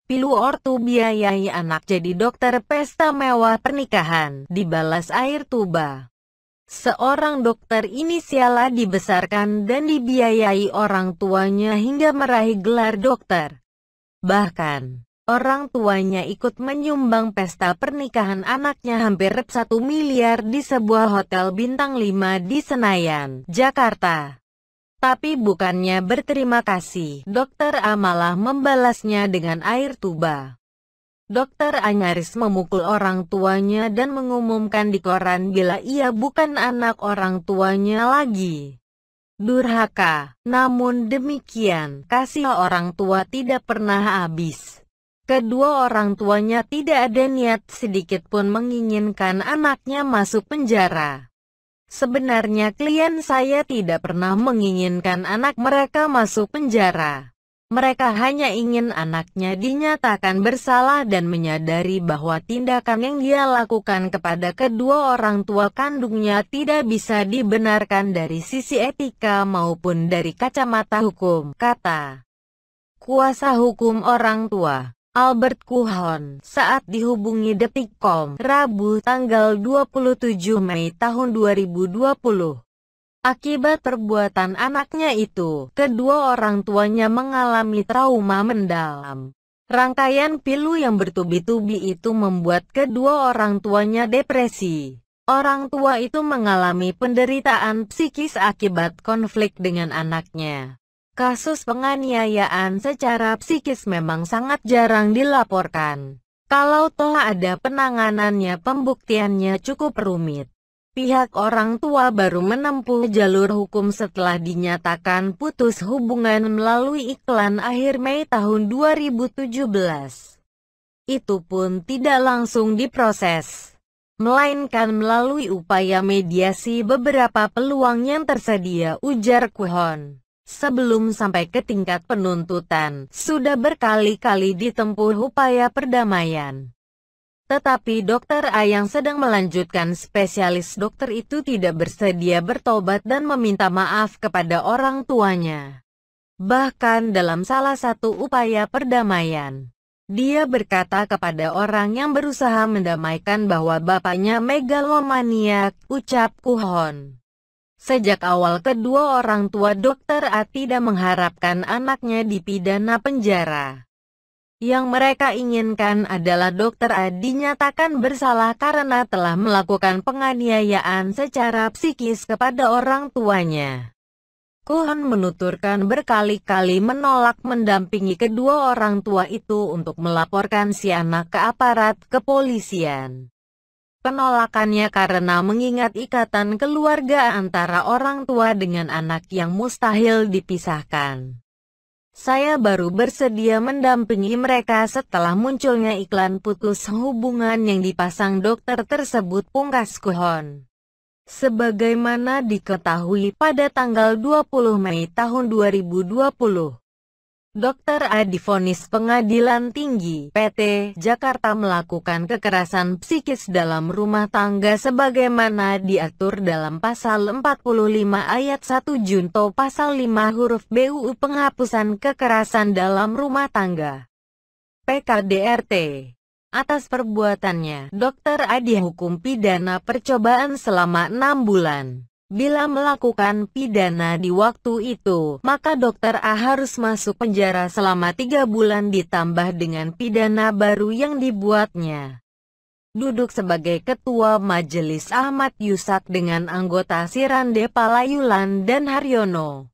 Pilu ortu biayai anak jadi dokter pesta mewah pernikahan, dibalas air tuba. Seorang dokter inisial A dibesarkan dan dibiayai orang tuanya hingga meraih gelar dokter. Bahkan, orang tuanya ikut menyumbang pesta pernikahan anaknya hampir 1 miliar di sebuah hotel bintang 5 di Senayan, Jakarta. Tapi bukannya berterima kasih, Dokter A malah membalasnya dengan air tuba. Dokter A nyaris memukul orang tuanya dan mengumumkan di koran bila ia bukan anak orang tuanya lagi. Durhaka, namun demikian, kasih orang tua tidak pernah habis. Kedua orang tuanya tidak ada niat sedikit pun menginginkan anaknya masuk penjara. Sebenarnya klien saya tidak pernah menginginkan anak mereka masuk penjara. Mereka hanya ingin anaknya dinyatakan bersalah dan menyadari bahwa tindakan yang dia lakukan kepada kedua orang tua kandungnya tidak bisa dibenarkan dari sisi etika maupun dari kacamata hukum, kata kuasa hukum orang tua, Albert Kuhon, saat dihubungi Detikcom, Rabu tanggal 27 Mei tahun 2020. Akibat perbuatan anaknya itu, kedua orang tuanya mengalami trauma mendalam. Rangkaian pilu yang bertubi-tubi itu membuat kedua orang tuanya depresi. Orang tua itu mengalami penderitaan psikis akibat konflik dengan anaknya. Kasus penganiayaan secara psikis memang sangat jarang dilaporkan. Kalau toh ada penanganannya, pembuktiannya cukup rumit. Pihak orang tua baru menempuh jalur hukum setelah dinyatakan putus hubungan melalui iklan akhir Mei tahun 2017. Itu pun tidak langsung diproses, melainkan melalui upaya mediasi beberapa peluang yang tersedia, ujar Kuhon. Sebelum sampai ke tingkat penuntutan, sudah berkali-kali ditempuh upaya perdamaian. Tetapi Dokter A yang sedang melanjutkan spesialis dokter itu tidak bersedia bertobat dan meminta maaf kepada orang tuanya. Bahkan dalam salah satu upaya perdamaian, dia berkata kepada orang yang berusaha mendamaikan bahwa bapaknya megalomaniak, ucap Kuhon. Sejak awal kedua orang tua Dokter A tidak mengharapkan anaknya dipidana penjara. Yang mereka inginkan adalah Dokter A dinyatakan bersalah karena telah melakukan penganiayaan secara psikis kepada orang tuanya. Kuhon menuturkan berkali-kali menolak mendampingi kedua orang tua itu untuk melaporkan si anak ke aparat kepolisian. Penolakannya karena mengingat ikatan keluarga antara orang tua dengan anak yang mustahil dipisahkan. Saya baru bersedia mendampingi mereka setelah munculnya iklan putus hubungan yang dipasang dokter tersebut, pungkas Kuhon. Sebagaimana diketahui pada tanggal 20 Mei tahun 2020, Dokter A divonis Pengadilan Tinggi PT Jakarta melakukan kekerasan psikis dalam rumah tangga sebagaimana diatur dalam Pasal 45 Ayat 1 Junto Pasal 5 huruf B UU Penghapusan Kekerasan dalam Rumah Tangga (PKDRT). Atas perbuatannya, Dokter A dihukum pidana percobaan selama 6 bulan. Bila melakukan pidana di waktu itu, maka Dokter A harus masuk penjara selama 3 bulan ditambah dengan pidana baru yang dibuatnya. Duduk sebagai ketua majelis Ahmad Yusak dengan anggota Sirande Palayulan dan Haryono.